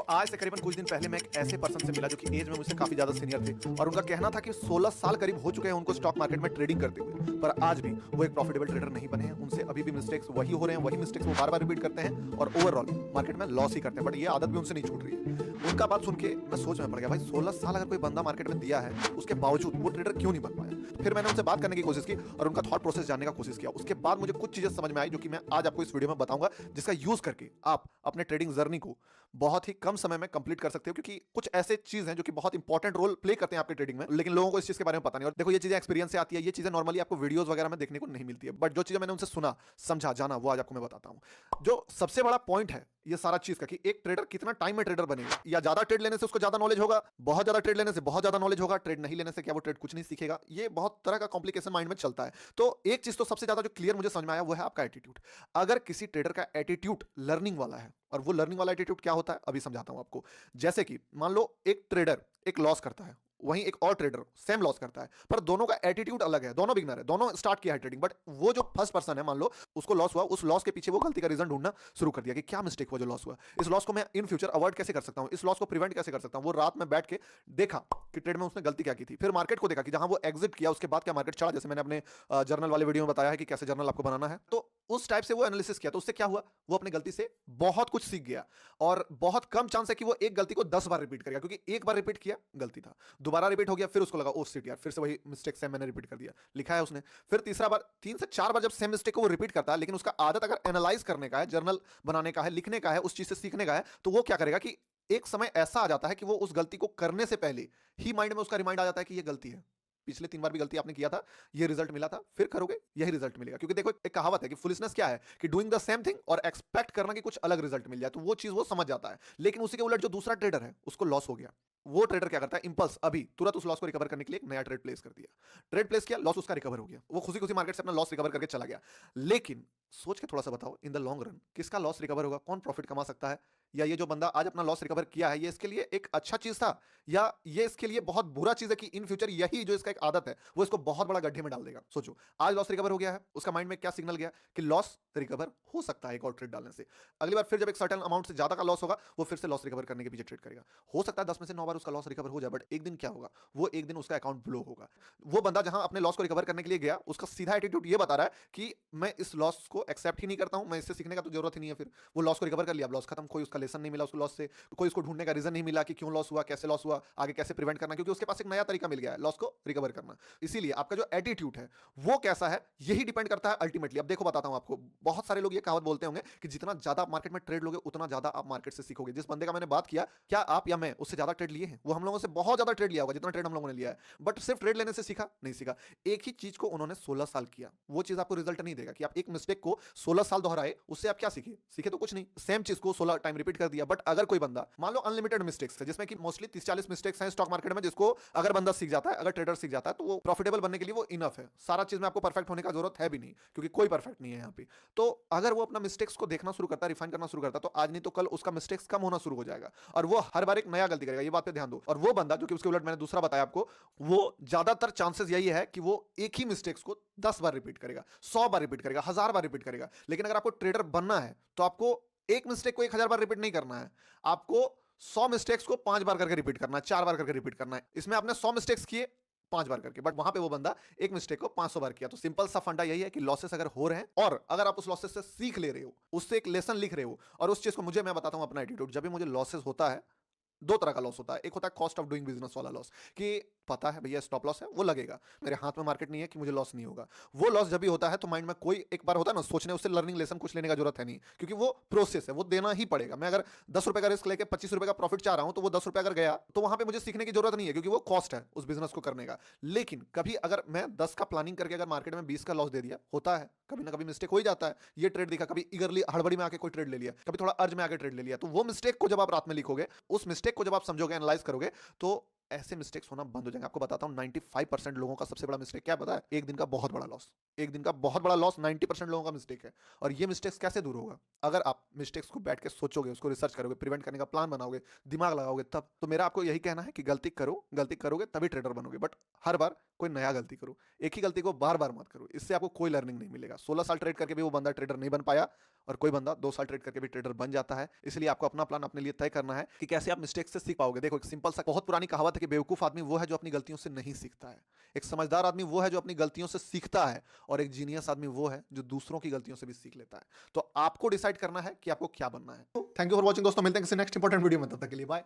आज से करीबन कुछ दिन पहले मैं एक ऐसे पर्सन से मिला जो कि एज में मुझसे काफी ज्यादा सीनियर थे और उनका कहना था कि 16 साल करीब हो चुके हैं उनको स्टॉक मार्केट में ट्रेडिंग करते हुए, पर आज भी वो एक प्रॉफिटेबल ट्रेडर नहीं बने हैं। उनसे अभी भी मिस्टेक्स वही हो रहे हैं, वही मिस्टेक्स वो बार बार रिपीट करते हैं और ओवरऑल मार्केट में लॉस ही करते हैं। बट ये आदत भी उनसे नहीं छूट रही है। उनका बात सुन के मैं सोच में पड़ गया, भाई 16 साल अगर कोई बंदा मार्केट में दिया है उसके बावजूद वो ट्रेडर क्यों नहीं बन पाया। फिर मैंने उनसे बात करने की कोशिश की और उनका थॉट प्रोसेस जानने का कोशिश किया। उसके बाद मुझे कुछ चीजें समझ में आई जो कि मैं आज आपको इस वीडियो में बताऊंगा, जिसका यूज करके आप अपने ट्रेडिंग जर्नी को बहुत ही कम समय में कंप्लीट कर सकते हो। क्योंकि कुछ ऐसे चीज हैं जो कि बहुत इंपॉर्टेंट रोल प्ले करते हैं आपके ट्रेडिंग में, लेकिन लोगों को इस चीज के बारे में पता नहीं। और देखो, ये चीजें एक्सपीरियंस से आती है, ये चीजें नॉर्मली आपको वीडियोस वगैरह में देखने को नहीं मिलती है। बट जो चीजें मैंने उनसे सुना, समझा, जाना, वो आज आपको मैं बताता हूं। जो सबसे बड़ा पॉइंट है ये सारा चीज का कि एक ट्रेडर कितना टाइम में ट्रेडर बनेगा। या ज्यादा ट्रेड लेने से उसको ज्यादा नॉलेज होगा, बहुत ज्यादा ट्रेड लेने से बहुत ज्यादा नॉलेज होगा, ट्रेड नहीं लेने से क्या वो ट्रेड कुछ नहीं सीखेगा। ये बहुत तरह का कॉम्प्लिकेशन माइंड में चलता है। तो एक चीज तो सबसे ज्यादा जो क्लियर मुझे समझ में आया वो है आपका एटीट्यूड। अगर किसी ट्रेडर का एटीट्यूड लर्निंग वाला है, और वो लर्निंग वाला एटीट्यूड क्या होता है अभी समझाता हूं आपको। जैसे कि मान लो एक ट्रेडर एक लॉस करता है, वहीं एक और ट्रेडर सेम लॉस करता है, पर दोनों का एटीट्यूड अलग है। दोनों बिगनर है, दोनों स्टार्ट किया है ट्रेडिंग, बट वो जो फर्स्ट पर्सन है, मान लो उसको लॉस हुआ, उस लॉस के पीछे वो गलती का रीजन ढूंढना शुरू कर दिया कि क्या मिस्टेक हुआ जो लॉस हुआ, इस लॉस को मैं इन फ्यूचर अवॉइड कैसे कर सकता हूं, इस लॉस को प्रिवेंट कैसे कर सकता हूं। वो रात में बैठ के देखा कि ट्रेड में उसने गलती क्या की थी, फिर मार्केट को देखा कि जहां वो एग्जिट किया उसके बाद क्या मार्केट चढ़ा। जैसे मैंने अपने जर्नल वाले वीडियो में बताया है कि कैसे जर्नल आपको बनाना है, तो उस टाइप से वो एनालिसिस किया। तो उससे क्या हुआ, वो अपनी गलती से बहुत कुछ सीख गया और बहुत कम चांस है कि वो एक गलती को 10 बार रिपीट करेगा, क्योंकि एक बार रिपीट किया गलती था, दोबारा रिपीट हो गया, फिर उसको लगा ओ शिट यार, फिर से वही मिस्टेक सेम मैंने रिपीट कर दिया, लिखा है उसने। फिर तीसरा बार, 3 से 4 बार जब सेम मिस्टेक को वो रिपीट करता है, लेकिन उसका आदत अगर एनालाइज करने का है, जर्नल बनाने का है, लिखने का है, उस चीज से सीखने का है, तो वो क्या करेगा कि एक समय ऐसा आ जाता है कि वो उस गलती को करने से पहले ही माइंड में उसका रिमाइंड आ जाता है कि ये गलती है, पिछले 3 बार भी गलती आपने किया था, ये रिजल्ट मिला था, फिर करोगे यही रिजल्ट मिलेगा। क्योंकि देखो, एक कहावत है कि फुलिशनेस क्या है कि डूइंग द सेम थिंग और एक्सपेक्ट करना कि कुछ अलग रिजल्ट मिल जाए। तो वो चीज वो समझ जाता है। लेकिन उसी के उलट जो दूसरा ट्रेडर है उसको लॉस हो गया, वो ट्रेडर क्या करता है, इंपल्स अभी तुरंत उस लॉस को रिकवर करने के लिए एक नया ट्रेड प्लेस कर दिया। ट्रेड प्लेस किया, लॉस उसका रिकवर हो गया, वो खुशी खुशी मार्केट से अपना लॉस रिकवर करके चला गया। लेकिन सोच के थोड़ा सा बताओ, इन द लॉन्ग रन किसका लॉस रिकवर होगा, कौन प्रॉफिट कमा सकता है। या ये जो बंदा आज अपना लॉस रिकवर किया है, ये इसके लिए एक अच्छा चीज था, या ये इसके लिए बहुत बुरा चीज है कि इन फ्यूचर यही जो इसका एक आदत है वो इसको बहुत बड़ा गड्ढे में डाल देगा। सोचो, आज लॉस रिकवर हो गया है, उसका माइंड में क्या सिग्नल गया कि लॉस रिकवर हो सकता है एक और ट्रेड डालने से। अगली बार फिर जब एक सर्टेन अमाउंट से ज्यादा का लॉस होगा, वो फिर से लॉस रिकवर करने के पीछे ट्रेड करेगा। हो सकता है 10 में से 9 बार उसका लॉस रिकवर हो जाए, बट एक दिन क्या होगा, वो एक दिन उसका अकाउंट ब्लो होगा। वो बंदा जहां अपने लॉस को रिकवर करने के लिए गया, उसका सीधा एटीट्यूड ये बता रहा है कि मैं इस लॉस को एक्सेप्ट ही नहीं करता हूं, मैं इससे सीखने का तो जरूरत ही नहीं है। फिर वो लॉस को रिकवर कर लिया, लॉस खत्म, कोई उसका लेसन नहीं मिला उसको लॉस से, कोई उसको ढूंढने का रीजन नहीं मिला कि क्यों लॉस हुआ, कैसे लॉस हुआ, आगे कैसे प्रिवेंट करना, क्योंकि उसके पास एक नया तरीका मिल गया है लॉस को रिकवर करना। इसीलिए आपका जो एटीट्यूड है वो कैसा है, यही डिपेंड करता है अल्टीमेटली। अब देखो, बताता हूं आपको, बहुत सारे लोग ये कहावत बोलते होंगे कि जितना ज्यादा आप मार्केट में ट्रेड लोगे उतना ज्यादा आप मार्केट से सीखोगे। जिस बंदे का मैंने बात किया, क्या आप या मैं उससे ज्यादा ट्रेड लिए हैं? वो हम लोगों से बहुत ज्यादा ट्रेड लिया होगा जितना ट्रेड हम लोगों ने लिया है, बट सिर्फ ट्रेड लेने से सीखा नहीं, सीखा। एक ही चीज को उन्होंने 16 साल किया, वो चीज आपको रिजल्ट नहीं देगा कि आप एक मिस्टेक को 16 साल दोहराए, उससे आप क्या सीखे, सीखे तो कुछ नहीं, सेम चीज को 16 टाइम रिपीट कर दिया। बट अगर कोई बंदा, मान लो अनलिमिटेड मिस्टेक्स है, जिसमें कि मोस्टली 30-40 मिस्टेक्स हैं स्टॉक मार्केट में, जिसको अगर बंदा सीख जाता है, अगर ट्रेडर सीख जाता है, तो वो प्रॉफिटेबल बनने के लिए वो इनफ है। सारा चीज में आपको परफेक्ट होने का जरूरत है भी नहीं, क्योंकि कोई परफेक्ट नहीं है यहाँ पे। तो अगर वो अपना मिस्टेक्स को देखना शुरू करता है, रिफाइन करना शुरू करता है, तो आज नहीं तो कल उसका मिस्टेक्स कम होना शुरू हो जाएगा और वो हर बार एक नया गलती करेगा। ये बात पे ध्यान दो। और वो बंदा जो कि उसके उलट मैंने दूसरा बताया आपको, वो ज्यादातर चांसेस यही है कि वो एक ही मिस्टेक्स को 10 बार रिपीट करेगा, 100 बार रिपीट करेगा, 1000 बार रिपीट करेगा। लेकिन अगर आपको ट्रेडर बनना है तो आपको एक मिस्टेक को 1000 बार रिपीट नहीं करना है, आपको 100 मिस्टेक्स को 5 बार करके रिपीट करना है, 4 बार करके रिपीट करना है। इसमें आपने 100 मिस्टेक्स किए 5 बार करके, बट वहां पे वो बंदा एक मिस्टेक को 500 बार किया। तो सिंपल सा फंडा यही है कि लॉसेस अगर हो रहे हैं और अगर आप उस लॉसेस से सीख ले रहे हो, उससे एक लेसन लिख रहे हो, और उस चीज को मैं बताता हूं अपना एटीट्यूड। जब भी मुझे लॉसेस होता है, दो तरह का लॉस होता है। एक होता है कॉस्ट ऑफ डूइंग बिजनेस वाला लॉस, कि पता है भैया स्टॉप लॉस है, वो लगेगा, मेरे हाथ में मार्केट नहीं है कि मुझे लॉस नहीं होगा। वो लॉस जब भी होता है तो माइंड में कोई एक बार होता है ना सोचने, उससे लर्निंग लेसन कुछ लेने का जरूरत है नहीं, क्योंकि वो प्रोसेस है, वो देना ही पड़ेगा। मैं अगर 10 रुपए का रिस्क लेके 25 रुपए का प्रॉफिट चाह रहा हूं, तो वो 10 रुपए अगर गया तो वहां पे मुझे सीखने की जरूरत नहीं है, क्योंकि वो कॉस्ट है उस बिजनेस को करने का। लेकिन कभी अगर मैं 10 का प्लानिंग करके अगर मार्केट में 20 का लॉस दे दिया, होता है कभी ना कभी मिस्टेक हो ही जाता है। ये ट्रेड दिखा, कभी इगरली हड़बड़ी में आके कोई ट्रेड ले लिया, कभी थोड़ा अर्ज में आके ट्रेड ले लिया, तो वो मिस्टेक को जब आप रात में लिखोगे, उस मिस्टेक को जब आप समझोगे, एनालाइज करोगे, तो ऐसे मिस्टेक्स होना बंद हो जाएंगे। आपको बताता हूं 95% लोगों का सबसे बड़ा मिस्टेक क्या पता है, एक दिन का बहुत बड़ा लॉस। एक दिन का बहुत बड़ा लॉस 90% लोगों का मिस्टेक है। और ये मिस्टेक्स कैसे दूर होगा? अगर आप मिस्टेक्स को बैठ के सोचोगे, उसको रिसर्च करोगे, प्रिवेंट करने का प्लान बनाओगे, दिमाग लगाओगे तब। तो मेरा आपको यही कहना है कि गलती करो, गलती करोगे तभी ट्रेडर बनोगे, बट हर बार कोई नया गलती करो। एक ही गलती को बार-बार मत करो, इससे आपको कोई लर्निंग नहीं मिलेगा। 16 साल ट्रेड करके भी वो बंदा ट्रेडर नहीं बन पाया और कोई बंदा 2 साल ट्रेड करके भी ट्रेडर बन जाता है। इसलिए आपको अपना प्लान अपने लिए तय करना है कि कैसे आप मिस्टेक से सीख पाओगे। देखो, एक सिंपल सा बहुत पुरानी कहावत है कि बेवकूफ आदमी वो है जो अपनी गलतियों से नहीं सीखता है। एक समझदार आदमी वो है जो अपनी गलतियों से सीखता है, और एक जीनियस आदमी वो है जो दूसरों की गलतियों से भी सीख लेता है। तो आपको डिसाइड करना है कि आपको क्या बनना है। थैंक यू फॉर वॉचिंग दोस्तों, मिलते हैं किसी नेक्स्ट इंपॉर्टेंट वीडियो में, तब तक के लिए बाय।